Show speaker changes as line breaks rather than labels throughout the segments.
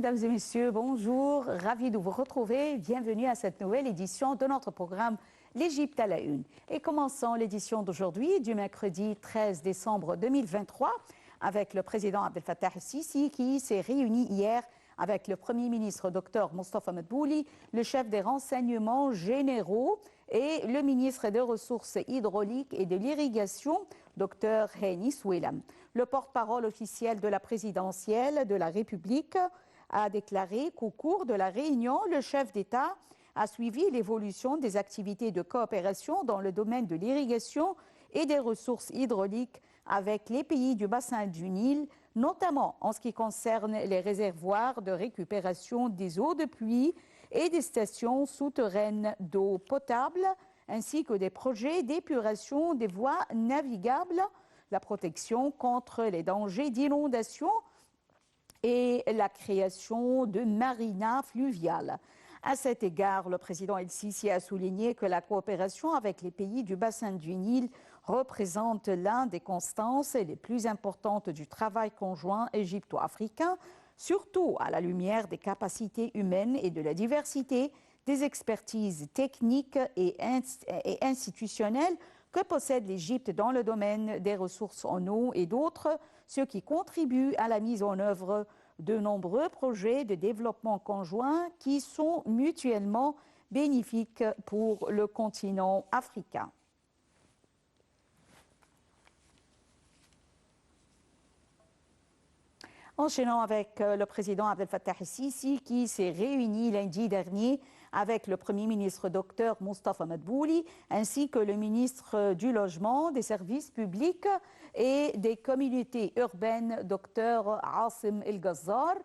Mesdames et messieurs, bonjour, ravi de vous retrouver. Bienvenue à cette nouvelle édition de notre programme L'Égypte à la une. Et commençons l'édition d'aujourd'hui, du mercredi 13 décembre 2023, avec le président Abdel Fattah el-Sisi qui s'est réuni hier avec le Premier ministre Dr Mostafa Madbouli, le chef des renseignements généraux et le ministre des Ressources hydrauliques et de l'irrigation, Dr Hani Soueilam. Le porte-parole officiel de la présidentielle de la République a déclaré qu'au cours de la réunion, le chef d'État a suivi l'évolution des activités de coopération dans le domaine de l'irrigation et des ressources hydrauliques avec les pays du bassin du Nil, notamment en ce qui concerne les réservoirs de récupération des eaux de pluie et des stations souterraines d'eau potable, ainsi que des projets d'épuration des voies navigables, la protection contre les dangers d'inondation et la création de marinas fluviales. À cet égard, le président El-Sisi a souligné que la coopération avec les pays du bassin du Nil représente l'un des constances les plus importantes du travail conjoint égypto-africain, surtout à la lumière des capacités humaines et de la diversité des expertises techniques et institutionnelles que possède l'Égypte dans le domaine des ressources en eau et d'autres, ce qui contribue à la mise en œuvre de nombreux projets de développement conjoint qui sont mutuellement bénéfiques pour le continent africain. Enchaînons avec le président Abdel Fattah el-Sisi qui s'est réuni lundi dernier avec le Premier ministre Dr Mostafa Madbouli ainsi que le ministre du Logement, des Services publics et des communautés urbaines Dr Asim El-Gazzar,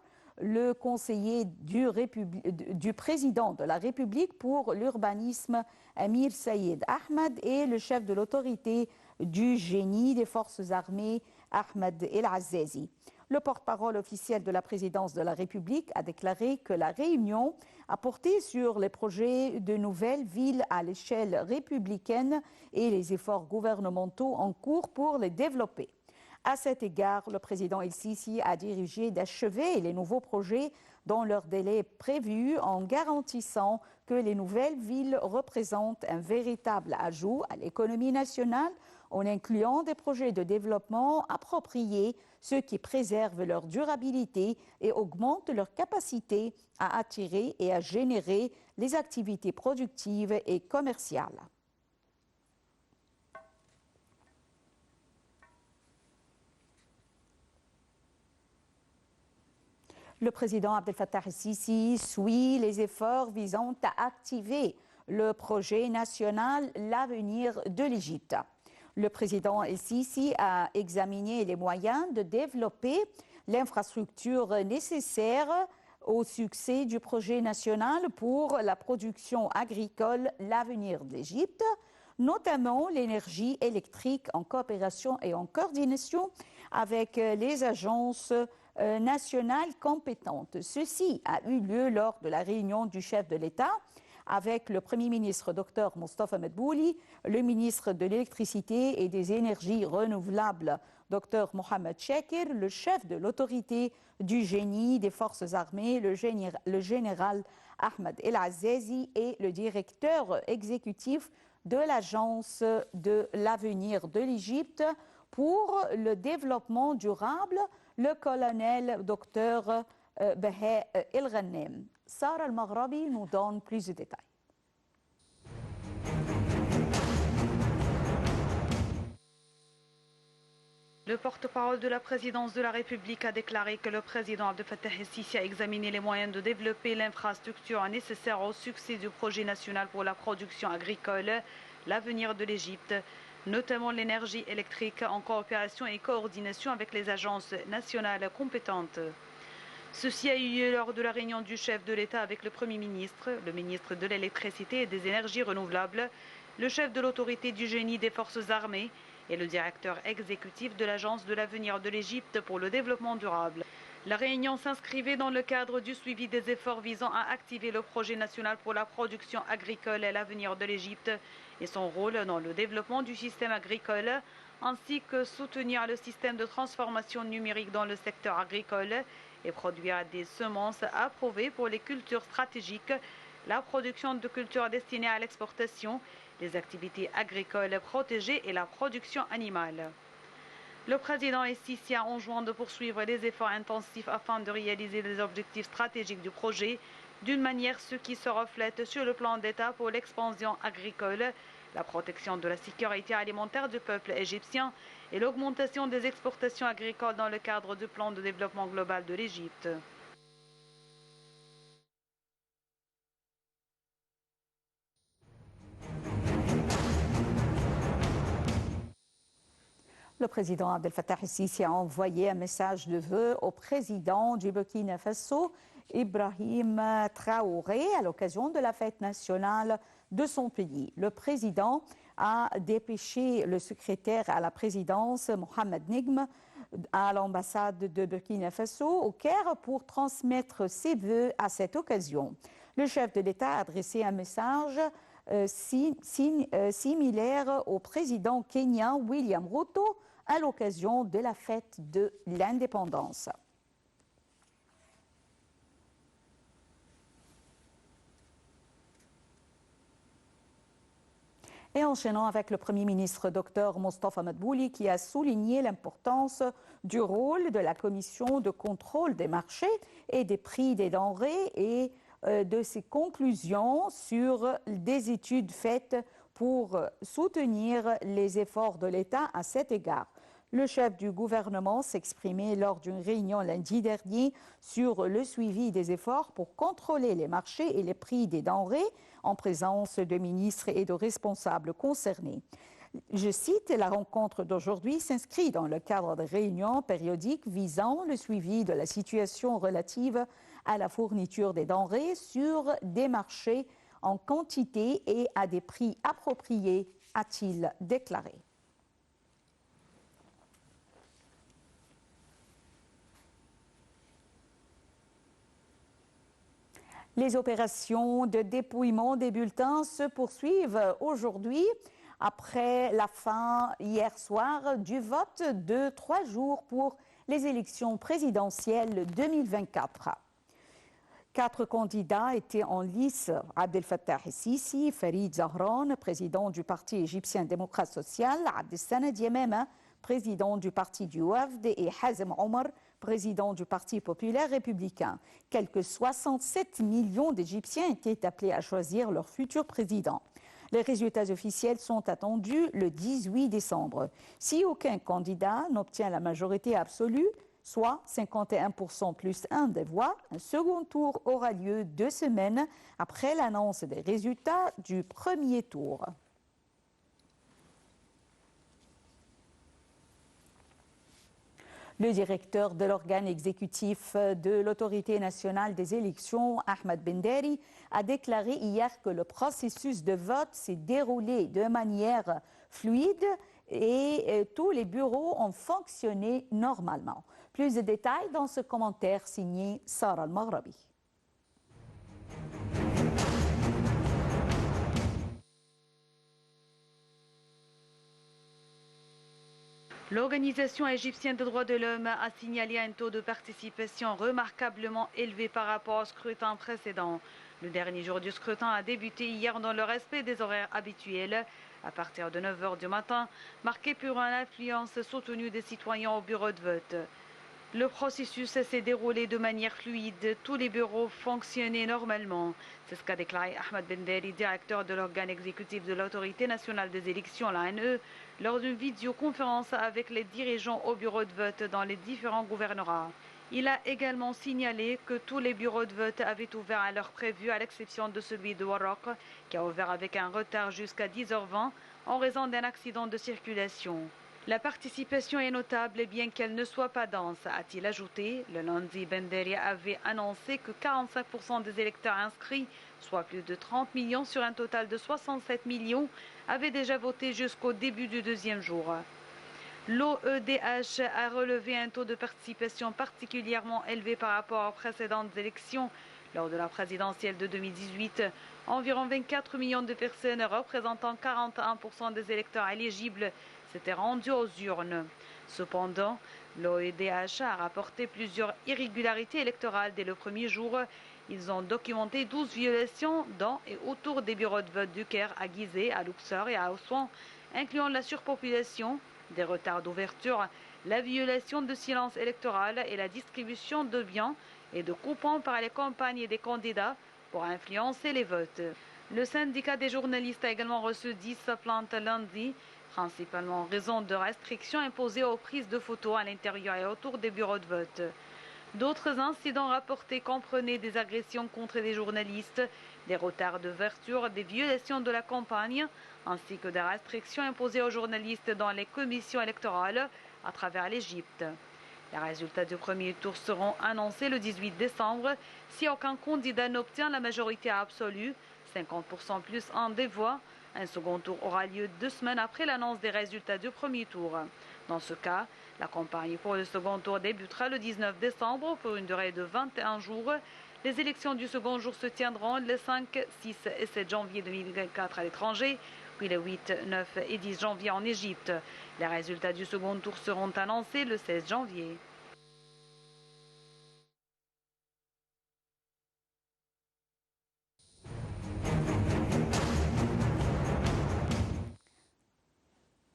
le conseiller du président de la République pour l'urbanisme Amir Sayed Ahmed et le chef de l'autorité du génie des forces armées Ahmed El-Azazi. Le porte-parole officiel de la présidence de la République a déclaré que la réunion a porté sur les projets de nouvelles villes à l'échelle républicaine et les efforts gouvernementaux en cours pour les développer. À cet égard, le président El-Sisi a dirigé d'achever les nouveaux projets dans leur délai prévu en garantissant que les nouvelles villes représentent un véritable ajout à l'économie nationale en incluant des projets de développement appropriés, ceux qui préservent leur durabilité et augmentent leur capacité à attirer et à générer les activités productives et commerciales. Le président Abdel Fattah el-Sisi suit les efforts visant à activer le projet national L'avenir de l'Égypte. Le président El-Sisi a examiné les moyens de développer l'infrastructure nécessaire au succès du projet national pour la production agricole L'avenir de l'Égypte, notamment l'énergie électrique en coopération et en coordination avec les agences nationales compétentes. Ceci a eu lieu lors de la réunion du chef de l'État avec le Premier ministre Dr Mostafa Madbouli, le ministre de l'Électricité et des Énergies renouvelables Dr Mohamed Shakir, le chef de l'autorité du génie des forces armées, le général Ahmed El-Azazi et le directeur exécutif de l'Agence de l'avenir de l'Égypte pour le développement durable, le colonel Dr Baha El-Ghanem. Sarah Al-Maghrabi nous donne plus de détails.
Le porte-parole de la présidence de la République a déclaré que le président Abdel Fattah el-Sisi a examiné les moyens de développer l'infrastructure nécessaire au succès du projet national pour la production agricole, l'avenir de l'Égypte, notamment l'énergie électrique en coopération et coordination avec les agences nationales compétentes. Ceci a eu lieu lors de la réunion du chef de l'État avec le Premier ministre, le ministre de l'Électricité et des Énergies renouvelables, le chef de l'autorité du génie des forces armées et le directeur exécutif de l'Agence de l'avenir de l'Égypte pour le développement durable. La réunion s'inscrivait dans le cadre du suivi des efforts visant à activer le projet national pour la production agricole et l'avenir de l'Égypte et son rôle dans le développement du système agricole ainsi que soutenir le système de transformation numérique dans le secteur agricole et produire des semences approuvées pour les cultures stratégiques, la production de cultures destinées à l'exportation, les activités agricoles protégées et la production animale. Le président Sisi a enjoint de poursuivre les efforts intensifs afin de réaliser les objectifs stratégiques du projet, d'une manière ce qui se reflète sur le plan d'État pour l'expansion agricole, la protection de la sécurité alimentaire du peuple égyptien et l'augmentation des exportations agricoles dans le cadre du plan de développement global de l'Égypte.
Le président Abdel Fattah el-Sisi a envoyé un message de vœux au président du Burkina Faso, Ibrahim Traoré, à l'occasion de la fête nationale de son pays. Le président a dépêché le secrétaire à la présidence, Mohamed Nigm, à l'ambassade de Burkina Faso au Caire pour transmettre ses vœux à cette occasion. Le chef de l'État a adressé un message similaire au président kenyan William Ruto à l'occasion de la fête de l'indépendance. Et enchaînant avec le Premier ministre Dr Mostafa Madbouli qui a souligné l'importance du rôle de la Commission de contrôle des marchés et des prix des denrées et de ses conclusions sur des études faites pour soutenir les efforts de l'État à cet égard. Le chef du gouvernement s'exprimait lors d'une réunion lundi dernier sur le suivi des efforts pour contrôler les marchés et les prix des denrées en présence de ministres et de responsables concernés. Je cite, la rencontre d'aujourd'hui s'inscrit dans le cadre de réunions périodiques visant le suivi de la situation relative à la fourniture des denrées sur des marchés en quantité et à des prix appropriés, a-t-il déclaré. Les opérations de dépouillement des bulletins se poursuivent aujourd'hui après la fin hier soir du vote de 3 jours pour les élections présidentielles 2024. 4 candidats étaient en lice: Abdel Fattah el-Sisi, Farid Zahran, président du Parti égyptien démocrate social, Abdessamad Yamama, président du Parti du Wafd, et Hazem Omar, président du Parti populaire républicain. Quelques 67 millions d'Égyptiens étaient appelés à choisir leur futur président. Les résultats officiels sont attendus le 18 décembre. Si aucun candidat n'obtient la majorité absolue, soit 51% plus 1 des voix, un second tour aura lieu 2 semaines après l'annonce des résultats du premier tour. Le directeur de l'organe exécutif de l'Autorité nationale des élections, Ahmed Benderi, a déclaré hier que le processus de vote s'est déroulé de manière fluide et tous les bureaux ont fonctionné normalement. Plus de détails dans ce commentaire signé Sarah Al-Maghrabi.
L'Organisation égyptienne des droits de l'homme a signalé un taux de participation remarquablement élevé par rapport au scrutin précédent. Le dernier jour du scrutin a débuté hier dans le respect des horaires habituels, à partir de 9 h du matin, marqué par une influence soutenue des citoyens au bureau de vote. Le processus s'est déroulé de manière fluide, tous les bureaux fonctionnaient normalement. C'est ce qu'a déclaré Ahmed Benderi, directeur de l'organe exécutif de l'Autorité nationale des élections, l'ANE, lors d'une vidéoconférence avec les dirigeants au bureau de vote dans les différents gouvernorats. Il a également signalé que tous les bureaux de vote avaient ouvert à l'heure prévue, à l'exception de celui de Warraq, qui a ouvert avec un retard jusqu'à 10 h 20 en raison d'un accident de circulation. La participation est notable bien qu'elle ne soit pas dense, a-t-il ajouté. Le lundi, Benderi avait annoncé que 45% des électeurs inscrits, soit plus de 30 millions sur un total de 67 millions, avaient déjà voté jusqu'au début du deuxième jour. L'OEDH a relevé un taux de participation particulièrement élevé par rapport aux précédentes élections. Lors de la présidentielle de 2018, environ 24 millions de personnes représentant 41% des électeurs éligibles s'étaient rendus aux urnes. Cependant, l'OEDH a rapporté plusieurs irrégularités électorales dès le premier jour. Ils ont documenté 12 violations dans et autour des bureaux de vote du Caire, à Gizeh, à Luxor et à Assouan, incluant la surpopulation, des retards d'ouverture, la violation de silence électoral et la distribution de biens et de coupons par les campagnes des candidats pour influencer les votes. Le syndicat des journalistes a également reçu 10 plaintes lundi, principalement en raison de restrictions imposées aux prises de photos à l'intérieur et autour des bureaux de vote. D'autres incidents rapportés comprenaient des agressions contre des journalistes, des retards d'ouverture, des violations de la campagne, ainsi que des restrictions imposées aux journalistes dans les commissions électorales à travers l'Égypte. Les résultats du premier tour seront annoncés le 18 décembre si aucun candidat n'obtient la majorité absolue, 50% plus un des voix. Un second tour aura lieu 2 semaines après l'annonce des résultats du premier tour. Dans ce cas, la campagne pour le second tour débutera le 19 décembre pour une durée de 21 jours. Les élections du second jour se tiendront les 5, 6 et 7 janvier 2024 à l'étranger, puis les 8, 9 et 10 janvier en Égypte. Les résultats du second tour seront annoncés le 16 janvier.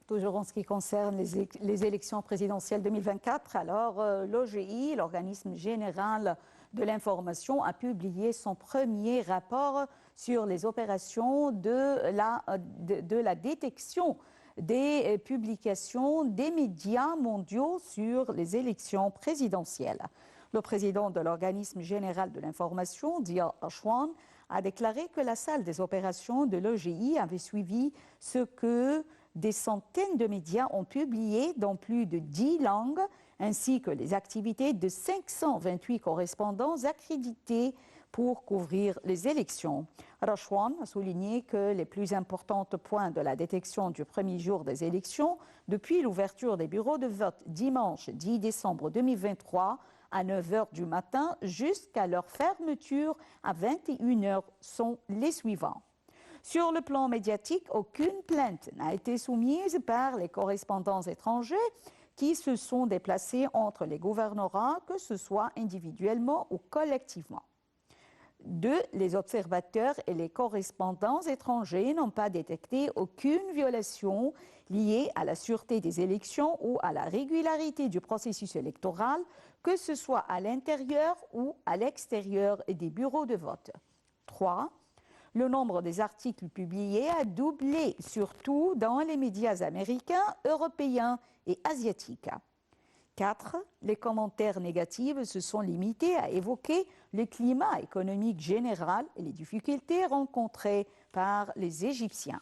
Toujours en ce qui concerne les élections présidentielles 2024, alors l'OGI, l'Organisme général de l'information, a publié son premier rapport sur les opérations de la détection des publications des médias mondiaux sur les élections présidentielles. Le président de l'Organisme général de l'information, Dia Ashwan, a déclaré que la salle des opérations de l'OGI avait suivi ce que des centaines de médias ont publié dans plus de 10 langues, ainsi que les activités de 528 correspondants accrédités pour couvrir les élections. Rachwan a souligné que les plus importants points de la détection du premier jour des élections, depuis l'ouverture des bureaux de vote dimanche 10 décembre 2023 à 9 h du matin jusqu'à leur fermeture à 21 h, sont les suivants. Sur le plan médiatique, aucune plainte n'a été soumise par les correspondants étrangers qui se sont déplacés entre les gouvernorats, que ce soit individuellement ou collectivement. 2. Les observateurs et les correspondants étrangers n'ont pas détecté aucune violation liée à la sûreté des élections ou à la régularité du processus électoral, que ce soit à l'intérieur ou à l'extérieur des bureaux de vote. 3. Le nombre des articles publiés a doublé, surtout dans les médias américains, européens et asiatiques. 4. Les commentaires négatifs se sont limités à évoquer le climat économique général et les difficultés rencontrées par les Égyptiens.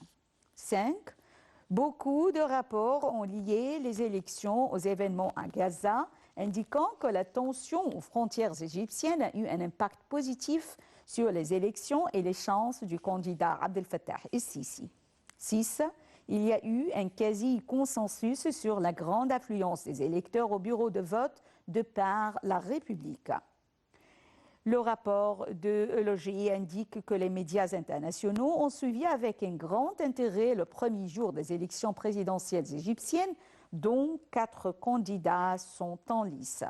5. Beaucoup de rapports ont lié les élections aux événements à Gaza, indiquant que la tension aux frontières égyptiennes a eu un impact positif sur les élections et les chances du candidat Abdel Fattah el-Sisi. 6. Il y a eu un quasi-consensus sur la grande affluence des électeurs au bureau de vote de par la République. Le rapport de l'OGI indique que les médias internationaux ont suivi avec un grand intérêt le premier jour des élections présidentielles égyptiennes, dont 4 candidats sont en lice.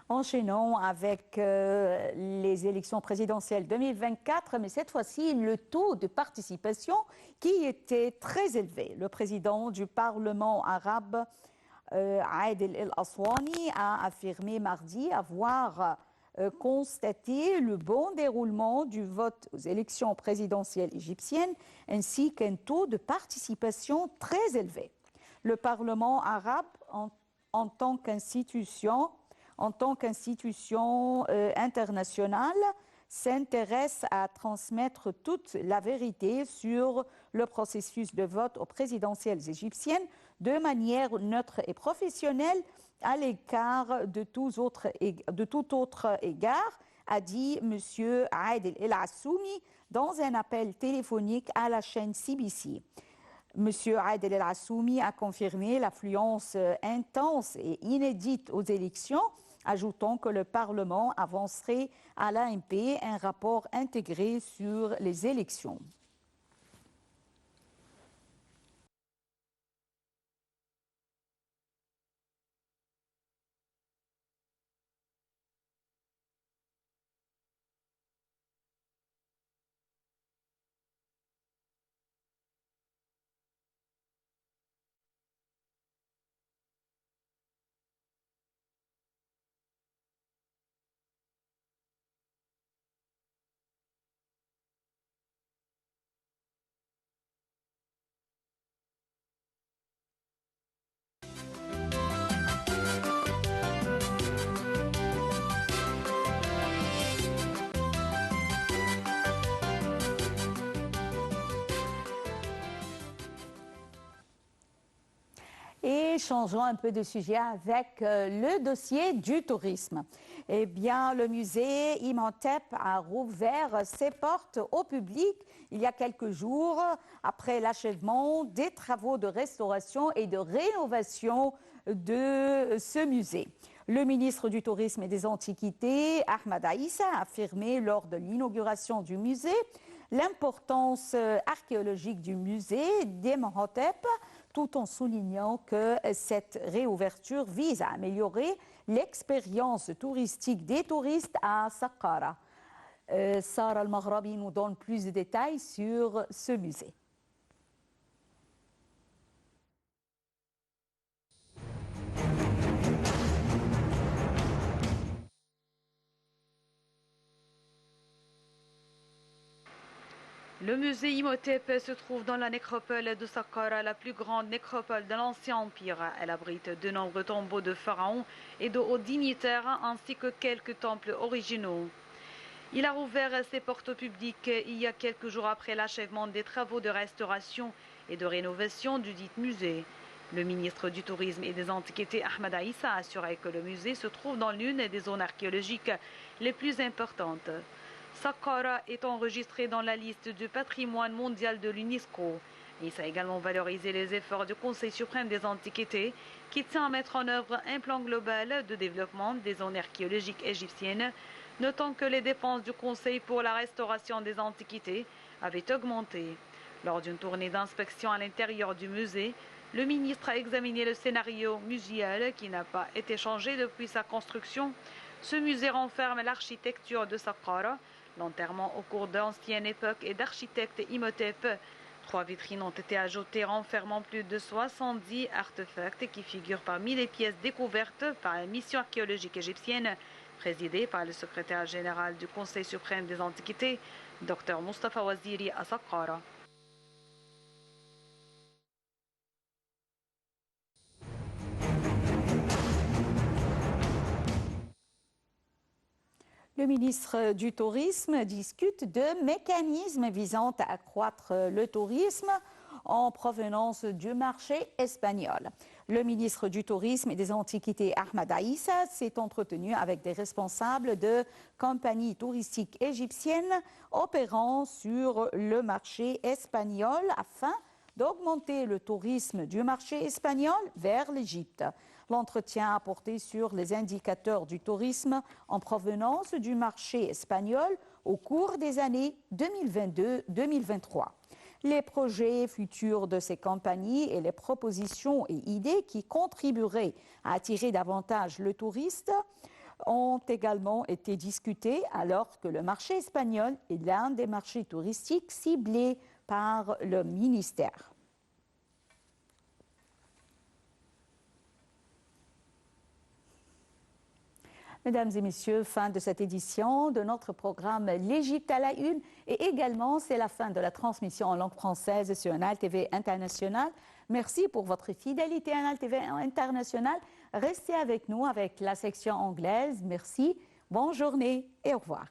Enchaînons avec les élections présidentielles 2024, mais cette fois-ci, le taux de participation qui était très élevé. Le président du Parlement arabe, Adel El-Aswani, a affirmé mardi avoir constaté le bon déroulement du vote aux élections présidentielles égyptiennes, ainsi qu'un taux de participation très élevé. Le Parlement arabe, en tant qu'institution internationale, s'intéresse à transmettre toute la vérité sur le processus de vote aux présidentielles égyptiennes de manière neutre et professionnelle à l'égard de tout autre égard, a dit M. Adel El-Assoumi dans un appel téléphonique à la chaîne CBC. M. Adel El-Assoumi a confirmé l'affluence intense et inédite aux élections ajoutant que le Parlement avancerait à l'ANP un rapport intégré sur les élections. Et changeons un peu de sujet avec le dossier du tourisme. Eh bien, le musée Imhotep a rouvert ses portes au public il y a quelques jours après l'achèvement des travaux de restauration et de rénovation de ce musée. Le ministre du Tourisme et des Antiquités, Ahmed Aïssa, a affirmé lors de l'inauguration du musée l'importance archéologique du musée d'Imhotep, tout en soulignant que cette réouverture vise à améliorer l'expérience touristique des touristes à Saqqara. Sarah Al-Maghrabi nous donne plus de détails sur ce musée.
Le musée Imhotep se trouve dans la nécropole de Saqqara, la plus grande nécropole de l'Ancien Empire. Elle abrite de nombreux tombeaux de pharaons et de hauts dignitaires ainsi que quelques temples originaux. Il a rouvert ses portes au public il y a quelques jours après l'achèvement des travaux de restauration et de rénovation du dit musée. Le ministre du Tourisme et des Antiquités, Ahmed Aïssa, a assuré que le musée se trouve dans l'une des zones archéologiques les plus importantes. Saqqara est enregistré dans la liste du patrimoine mondial de l'UNESCO. Il a également valorisé les efforts du Conseil suprême des Antiquités qui tient à mettre en œuvre un plan global de développement des zones archéologiques égyptiennes, notant que les dépenses du Conseil pour la restauration des Antiquités avaient augmenté. Lors d'une tournée d'inspection à l'intérieur du musée, le ministre a examiné le scénario muséal qui n'a pas été changé depuis sa construction. Ce musée renferme l'architecture de Saqqara, l'enterrement au cours d'ancienne époque et d'architecte Imhotep. 3 vitrines ont été ajoutées renfermant plus de 70 artefacts qui figurent parmi les pièces découvertes par la mission archéologique égyptienne présidée par le secrétaire général du Conseil suprême des Antiquités, Dr Mustafa Waziri à Saqqara.
Le ministre du Tourisme discute de mécanismes visant à accroître le tourisme en provenance du marché espagnol. Le ministre du Tourisme et des Antiquités, Ahmed Aïssa, s'est entretenu avec des responsables de compagnies touristiques égyptiennes opérant sur le marché espagnol afin d'augmenter le tourisme du marché espagnol vers l'Égypte. L'entretien a porté sur les indicateurs du tourisme en provenance du marché espagnol au cours des années 2022-2023. Les projets futurs de ces compagnies et les propositions et idées qui contribueraient à attirer davantage le touriste ont également été discutés alors que le marché espagnol est l'un des marchés touristiques ciblés par le ministère. Mesdames et messieurs, fin de cette édition de notre programme L'Égypte à la une et également c'est la fin de la transmission en langue française sur Canal TV International. Merci pour votre fidélité à Canal TV International. Restez avec nous avec la section anglaise. Merci, bonne journée et au revoir.